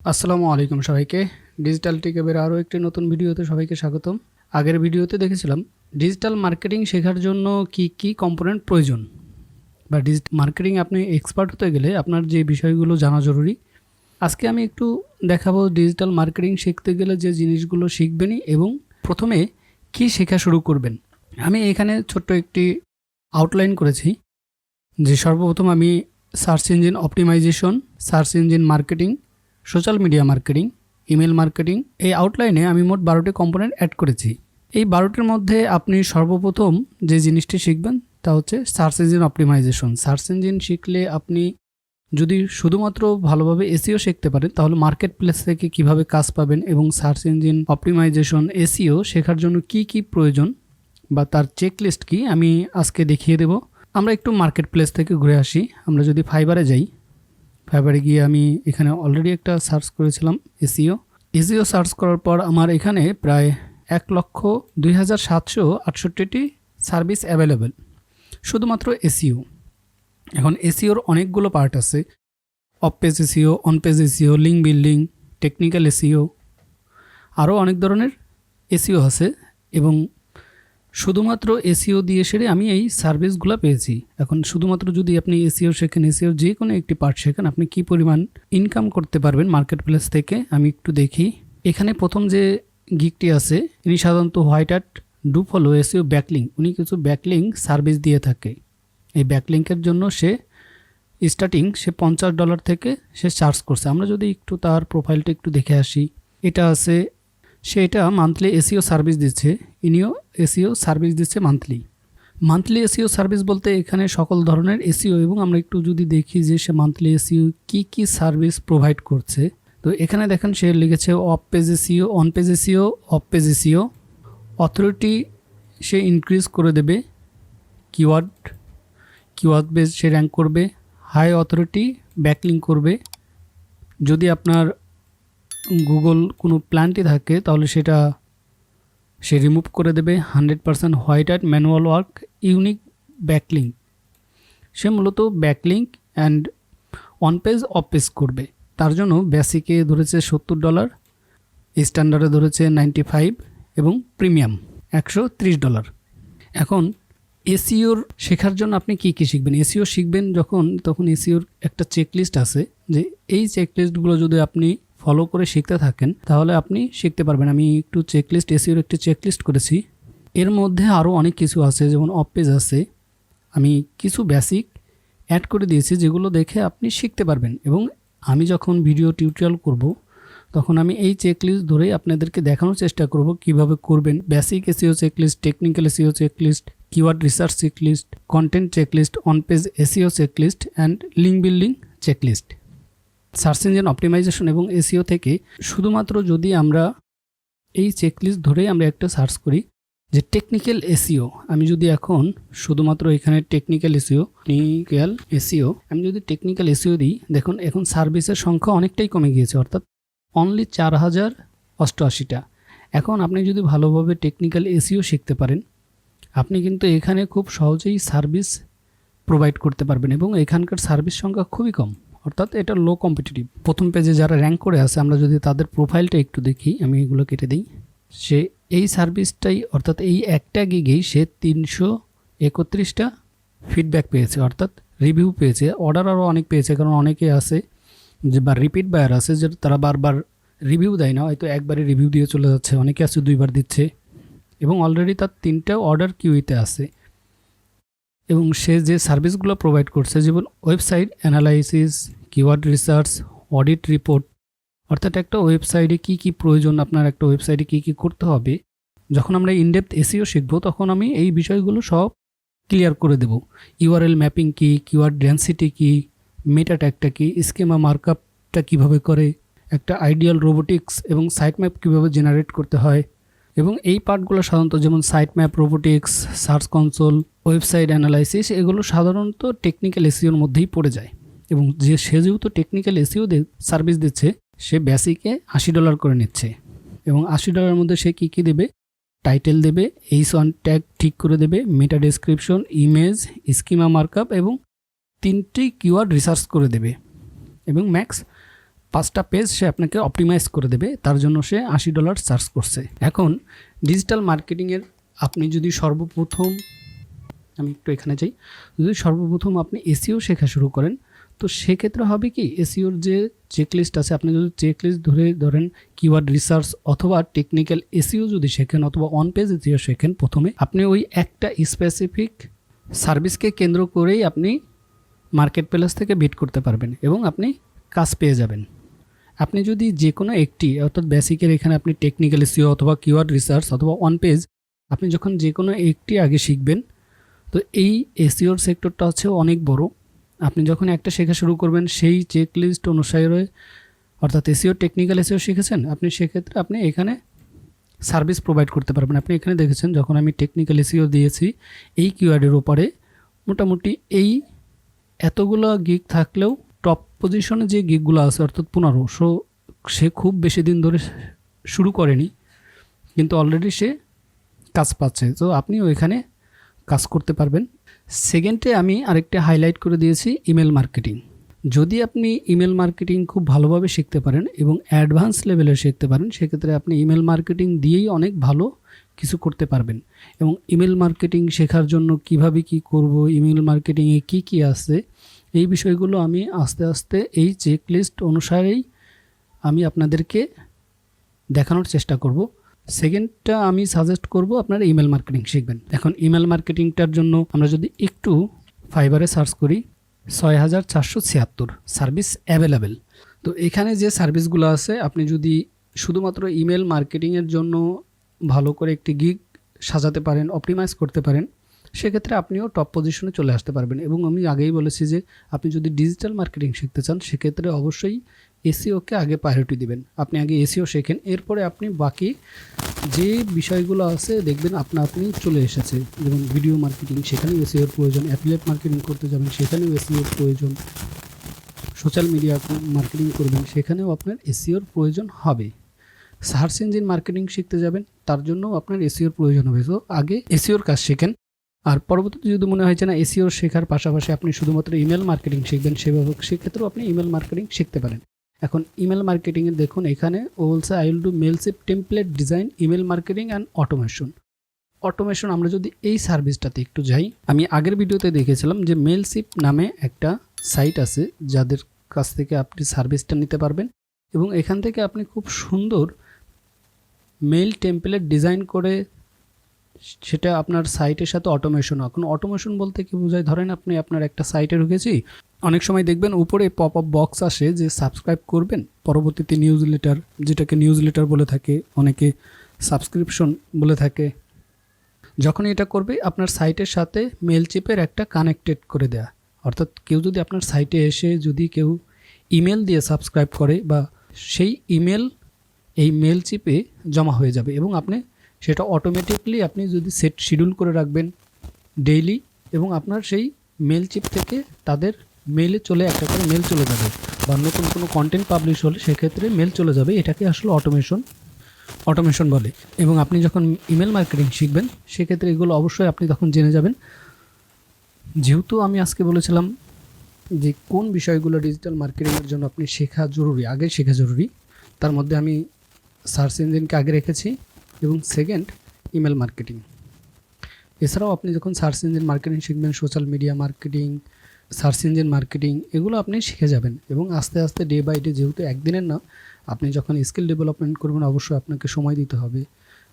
আসসালামু আলাইকুম সবাইকে। ডিজিটাল টেকের আরও একটি নতুন ভিডিওতে সবাইকে স্বাগতম। আগের ভিডিওতে দেখেছিলাম ডিজিটাল মার্কেটিং শেখার জন্য কি কি কম্পোনেন্ট প্রয়োজন, বা ডিজিটাল মার্কেটিং আপনি এক্সপার্ট হতে গেলে আপনার যে বিষয়গুলো জানা জরুরি। আজকে আমি একটু দেখাবো ডিজিটাল মার্কেটিং শিখতে গেলে যে জিনিসগুলো শিখবেনই এবং প্রথমে কি শেখা শুরু করবেন। আমি এখানে ছোট্ট একটি আউটলাইন করেছি যে সর্বপ্রথম আমি search engine optimisation, search engine marketing, social media marketing, email marketing, এই আউটলাইনে আমি মোট 12টি কম্পোনেন্ট অ্যাড করেছি। এই 12টির মধ্যে আপনি সর্বপ্রথম যে জিনিসটি শিখবেন তা হচ্ছে search engine optimisation. Search engine শিখলে আপনি যদি শুধুমাত্র ভালোভাবে এসইও শিখতে পারেন তাহলে মার্কেট প্লেস থেকে কিভাবে কাজ পাবেন এবং সার্চ ইঞ্জিন অপটিমাইজেশন এসইও শেখার জন্য কি কি প্রয়োজন বা তার চেকলিস্ট কি আমি আজকে দেখিয়ে দেব। আমরা একটু মার্কেট প্লেস থেকে ঘুরে আসি। আমরা যদি ফাইবারে যাই, ফাইবারে গিয়ে আমি এখানে অলরেডি একটা সার্চ করেছিলাম এসইও সার্চ করার পর আমার এখানে প্রায় 1,02,768টি সার্ভিস অ্যাভেলেবেল শুধুমাত্র এসইও। এখন এসইওর অনেকগুলো পার্ট আছে, of page SEO, on page SEO, link building, technical SEO, আরও অনেক ধরনের এসইও আছে এবং শুধুমাত্র এসইও দিয়ে সেরে আমি এই সার্ভিসগুলো পেয়েছি। এখন শুধুমাত্র যদি আপনি এসইও শেখেন, এসইও যে কোনো একটি পার্ট শেখেন, আপনি কি পরিমাণ ইনকাম করতে পারবেন মার্কেট প্লেস থেকে আমি একটু দেখি। এখানে প্রথম যে গিগটি আছে ইনি সাধারণত white hat do follow SEO backlink, উনি কিছু ব্যাকলিং সার্ভিস দিয়ে থাকে। এই ব্যাকলিংকের জন্য সে $50 থেকে সে চার্জ করছে। আমরা যদি একটু তার প্রোফাইলটা একটু দেখে আসি, এটা আছে, সে এটা মান্থলি এসইও সার্ভিস দিচ্ছে, ইনিও এসইও সার্ভিস দিচ্ছে মান্থলি এসইও সার্ভিস বলতে এখানে সকল ধরনের এসইও, এবং আমরা একটু যদি দেখি যে সে মান্থলি এসইও কি কি সার্ভিস প্রোভাইড করছে, তো এখানে দেখেন সে লিখেছে of page SEO, on page SEO, of page SEO, authority say increase করে দেবে, কিওয়ার্ড বেস সে র্যাঙ্ক করবে, হাই অথরিটি ব্যাকলিং করবে। যদি আপনার গুগল কোনো প্ল্যানটি থাকে তাহলে সেটা সে রিমুভ করে দেবে। 100% white hat manual work, unique backlink, সে মূলত backlink and on page off page করবে। তার জন্য বেসিকে ধরেছে $70, স্ট্যান্ডার্ডে ধরেছে 95 এবং প্রিমিয়াম $130। এখন এসইওর শেখার জন্য আপনি কি কি শিখবেন। এসইও শিখবেন তখন এসইওর একটা চেকলিস্ট আছে, যে এই চেকলিস্টগুলো যদি আপনি ফলো করে শিখতে থাকেন তাহলে আপনি শিখতে পারবেন। আমি একটু চেকলিস্ট, এসইওর একটি চেকলিস্ট করেছি। এর মধ্যে আরও অনেক কিছু আছে, যেমন অফ পেজ আছে, আমি কিছু বেসিক অ্যাড করে দিয়েছি যেগুলো দেখে আপনি শিখতে পারবেন। এবং আমি যখন ভিডিও টিউটোরিয়াল করব তখন আমি এই চেকলিস্ট ধরেই আপনাদেরকে দেখানোর চেষ্টা করব কিভাবে করবেন। Basic SEO checklist, technical SEO checklist, keyword research checklist, content checklist, on page SEO checklist and link building checklist. Search engine optimisation এবং এসইও থেকে শুধুমাত্র যদি আমরা এই চেকলিস্ট ধরেই আমরা একটা সার্চ করি যে টেকনিক্যাল এসইও, আমি যদি এখন শুধুমাত্র এখানে টেকনিক্যাল এসইও আমি যদি টেকনিক্যাল এসইও দিই, দেখুন এখন সার্ভিসের সংখ্যা অনেকটাই কমে গিয়েছে, অর্থাৎ অনলি 4088টা। এখন আপনি যদি ভালোভাবে টেকনিক্যাল এসইও শিখতে পারেন, আপনি কিন্তু এখানে খুব সহজেই সার্ভিস প্রোভাইড করতে পারবেন এবং এখানকার সার্ভিস সংখ্যা খুবই কম, অর্থাৎ এটা লো কম্পিটিটিভ। প্রথম পেজে যারা র্যাঙ্ক করে আছে আমরা যদি তাদের প্রোফাইলটা একটু দেখি, আমি এগুলো কেটে দিই, সে এই সার্ভিসটাই অর্থাৎ এই একটা গিগেই সে 331টা ফিডব্যাক পেয়েছে, অর্থাৎ রিভিউ পেয়েছে। অর্ডার আরও অনেক পেয়েছে, কারণ অনেকে আছে যে বা রিপিট বায়ার আছে যে তারা বারবার রিভিউ দেয় না, হয়তো একবারে রিভিউ দিয়ে চলে যাচ্ছে, অনেকে আছে 2বার দিচ্ছে এবং অলরেডি তার 3টা অর্ডার কিউইতে আছে। এবং সে যে সার্ভিসগুলো প্রোভাইড করছে, যেমন website analysis, keyword research, audit report, অর্থাৎ একটা ওয়েবসাইটে কি কি প্রয়োজন, আপনার একটা ওয়েবসাইটে কি কি করতে হবে। যখন আমরা ইনডেপথ এসইও শিখব তখন আমি এই বিষয়গুলো সব ক্লিয়ার করে দেব। ইউআরএল ম্যাপিং কি, কিওয়ার্ড ডেন্সিটি কি, মেটা ট্যাগটা কি, স্কেমা মার্কআপটা কিভাবে করে, একটা আইডিয়াল রোবোটিক্স এবং সাইট ম্যাপ কীভাবে জেনারেট করতে হয়। এবং এই পার্টগুলো সাধারণত যেমন site map, robotics, search console, website analysis, এগুলো সাধারণত টেকনিক্যাল এসইওর মধ্যেই পড়ে যায়। এবং সে যেহেতু টেকনিক্যাল এসইও সার্ভিস দিচ্ছে, সে বেসিকে $80 করে নিচ্ছে। এবং $80 মধ্যে সে কী কী দেবে, টাইটেল দেবে, H1 ট্যাগ ঠিক করে দেবে, meta description, image, schema markup এবং 3টি কিওয়ার্ড রিসার্চ করে দেবে এবং ম্যাক্স 5টা পেজ সে আপনাকে অপটিমাইজ করে দেবে, তার জন্য সে $80 চার্জ করছে। এখন ডিজিটাল মার্কেটিংয়ের আপনি যদি সর্বপ্রথম, আমি একটু এখানে যাই, যদি সর্বপ্রথম আপনি এসইও শেখা শুরু করেন, তো সেক্ষেত্রে হবে কি, এসইওর যে চেকলিস্ট আছে, আপনি যদি চেকলিস্ট ধরেন কিওয়ার্ড রিসার্চ অথবা টেকনিক্যাল এসইও যদি শেখেন অথবা অন পেজ এসইও শেখেন, প্রথমে আপনি ওই একটা স্পেসিফিক সার্ভিসকে কেন্দ্র করেই আপনি মার্কেট প্লেস থেকে বিট করতে পারবেন এবং আপনি কাজ পেয়ে যাবেন। আপনি যদি যে কোনো একটি, অর্থাৎ বেসিকের এখানে আপনি টেকনিক্যাল এসইও অথবা কিওয়ার্ড রিসার্চ অথবা অন পেজ, আপনি যখন যে কোনো একটি আগে শিখবেন, তো এই এসইওর সেক্টরটা হচ্ছে অনেক বড়। আপনি যখন একটা শেখা শুরু করবেন সেই চেকলিস্ট অনুসারে, অর্থাৎ এসইও টেকনিক্যাল এসইও শিখেছেন আপনি, সেক্ষেত্রে আপনি এখানে সার্ভিস প্রোভাইড করতে পারবেন। আপনি এখানে দেখেছেন যখন আমি টেকনিক্যাল এসইও দিয়েছি এই কিওয়ার্ডের ওপরে মোটামুটি এই এতগুলো গিগ থাকলেও টপ পজিশনে যে গিগগুলো আছে অর্থাৎ 1500, সে খুব বেশি দিন ধরে শুরু করেনি কিন্তু অলরেডি সে কাজ পাচ্ছে, তো আপনিও এখানে কাজ করতে পারবেন। সেকেন্ডে আমি আরেকটা হাইলাইট করে দিয়েছি ইমেল মার্কেটিং। যদি আপনি ইমেল মার্কেটিং খুব ভালোভাবে শিখতে পারেন এবং অ্যাডভান্স লেভেলে শিখতে পারেন, সেক্ষেত্রে আপনি ইমেল মার্কেটিং দিয়েই অনেক ভালো কিছু করতে পারবেন। এবং ইমেল মার্কেটিং শেখার জন্য কিভাবে কি করব, ইমেল মার্কেটিংয়ে কি কি আছে, এই বিষয়গুলো আমি আস্তে আস্তে এই চেকলিস্ট অনুসারেই আমি আপনাদেরকে দেখানোর চেষ্টা করব। সেকেন্ডটা আমি সাজেস্ট করব আপনারা ইমেল মার্কেটিং শিখবেন। এখন ইমেল মার্কেটিংটার জন্য আমরা যদি একটু ফাইবারে সার্চ করি, 6476 সার্ভিস অ্যাভেলেবেল। তো এখানে যে সার্ভিসগুলো আছে, আপনি যদি শুধুমাত্র ইমেল মার্কেটিংয়ের জন্য ভালো করে একটি গিগ সাজাতে পারেন, অপটিমাইজ করতে পারেন, সেক্ষেত্রে আপনিও টপ পজিশনে চলে আসতে পারবেন। এবং আমি আগেই বলেছি যে আপনি যদি ডিজিটাল মার্কেটিং শিখতে চান, সেক্ষেত্রে অবশ্যই এসইওকে আগে প্রায়োরিটি দিবেন। আপনি আগে এসইও শেখেন, এরপরে আপনি বাকি যে বিষয়গুলো আছে দেখবেন আপনি চলে এসেছে। যেমন ভিডিও মার্কেটিং, সেখানেও এসইওর প্রয়োজন। অ্যাফিলিয়েট মার্কেটিং করতে যাবেন, সেখানেও এসইওর প্রয়োজন। সোশ্যাল মিডিয়া মার্কেটিং করবেন, সেখানেও আপনার এসইওর প্রয়োজন হবে। সার্চ ইঞ্জিন মার্কেটিং শিখতে যাবেন, তার জন্যও আপনার এসইওর প্রয়োজন হবে। তো আগে এসইওর কাজ শেখেন, আর পরবর্তীতে যদি মনে হয় যে না এসইও শেখার পাশাপাশি আপনি শুধুমাত্র ইমেল মার্কেটিং শিখবেন, সেভাবে সেক্ষেত্রেও আপনি ইমেল মার্কেটিং শিখতে পারেন। এখন ইমেল মার্কেটিংয়ে দেখুন, এখানে বলছে I will do mailchimp template design, email marketing and automation. আমরা যদি এই সার্ভিসটাতে একটু যাই, আমি আগের ভিডিওতে দেখেছিলাম যে মেলশিপ নামে একটা সাইট আছে যাদের কাছ থেকে আপনি সার্ভিসটা নিতে পারবেন এবং এখান থেকে আপনি খুব সুন্দর মেল টেমপ্লেট ডিজাইন করে সেটা আপনার সাইটের সাথে অটোমেশন। এখন অটোমেশন বলতে কি বোঝায়, ধরেন আপনি আপনার একটা সাইটে ঢুকেছি, অনেক সময় দেখবেন উপরে পপ আপ বক্স আসে যে সাবস্ক্রাইব করবেন, পরবর্তীতে নিউজ লেটার, যেটাকে নিউজ লেটার বলে থাকে, অনেকে সাবস্ক্রিপশন বলে থাকে। যখন এটা করবে আপনার সাইটের সাথে মেলচিপের একটা কানেক্টেড করে দেয়া, অর্থাৎ কেউ যদি আপনার সাইটে এসে যদি কেউ ইমেল দিয়ে সাবস্ক্রাইব করে বা সেই ইমেল এই মেলচিপে জমা হয়ে যাবে এবং আপনি সেটা অটোমেটিকলি আপনি যদি শিডিউল করে রাখবেন ডেইলি, এবং আপনার সেই মেল চিপ থেকে তাদের মেলে চলে একটা করে মেল চলে যাবে, বা নতুন কোনো কন্টেন্ট পাবলিশ হলে সেক্ষেত্রে মেল চলে যাবে। এটাকে আসলে অটোমেশন বলে। এবং আপনি যখন ইমেল মার্কেটিং শিখবেন, সেক্ষেত্রে এগুলো অবশ্যই আপনি তখন জেনে যাবেন। যেহেতু আমি আজকে বলেছিলাম যে কোন বিষয়গুলো ডিজিটাল মার্কেটিংয়ের জন্য আপনি আগে শেখা জরুরি, তার মধ্যে আমি সার্চ ইঞ্জিনকে আগে রেখেছি এবং সেকেন্ড ইমেল মার্কেটিং। এছাড়াও আপনি যখন সার্চ ইঞ্জিন মার্কেটিং শিখবেন, social media marketing, search engine marketing, এগুলো আপনি শিখে যাবেন এবং আস্তে আস্তে ডে বাই ডে, যেহেতু একদিনের না, আপনি যখন স্কিল ডেভেলপমেন্ট করবেন অবশ্যই আপনাকে সময় দিতে হবে,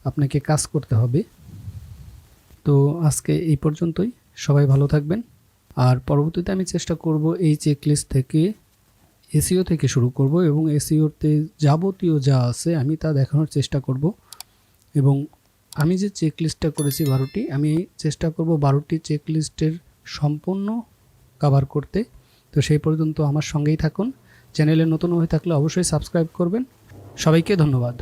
আপনাকে কাজ করতে হবে। তো আজকে এই পর্যন্তই, সবাই ভালো থাকবেন। আর পরবর্তীতে আমি চেষ্টা করব এই চেকলিস্ট থেকে এসইও থেকে শুরু করব এবং এসইওতে যাবতীয় যা আছে আমি তা দেখানোর চেষ্টা করব। এবং আমি যে চেকলিস্টটা করেছি 12টি, আমি চেষ্টা করব 12টি চেকলিস্টের সম্পূর্ণ কভার করতে। তো সেই পর্যন্ত আমার সঙ্গেই থাকুন। চ্যানেলে নতুন হয়ে থাকলে অবশ্যই সাবস্ক্রাইব করবেন। সবাইকে ধন্যবাদ।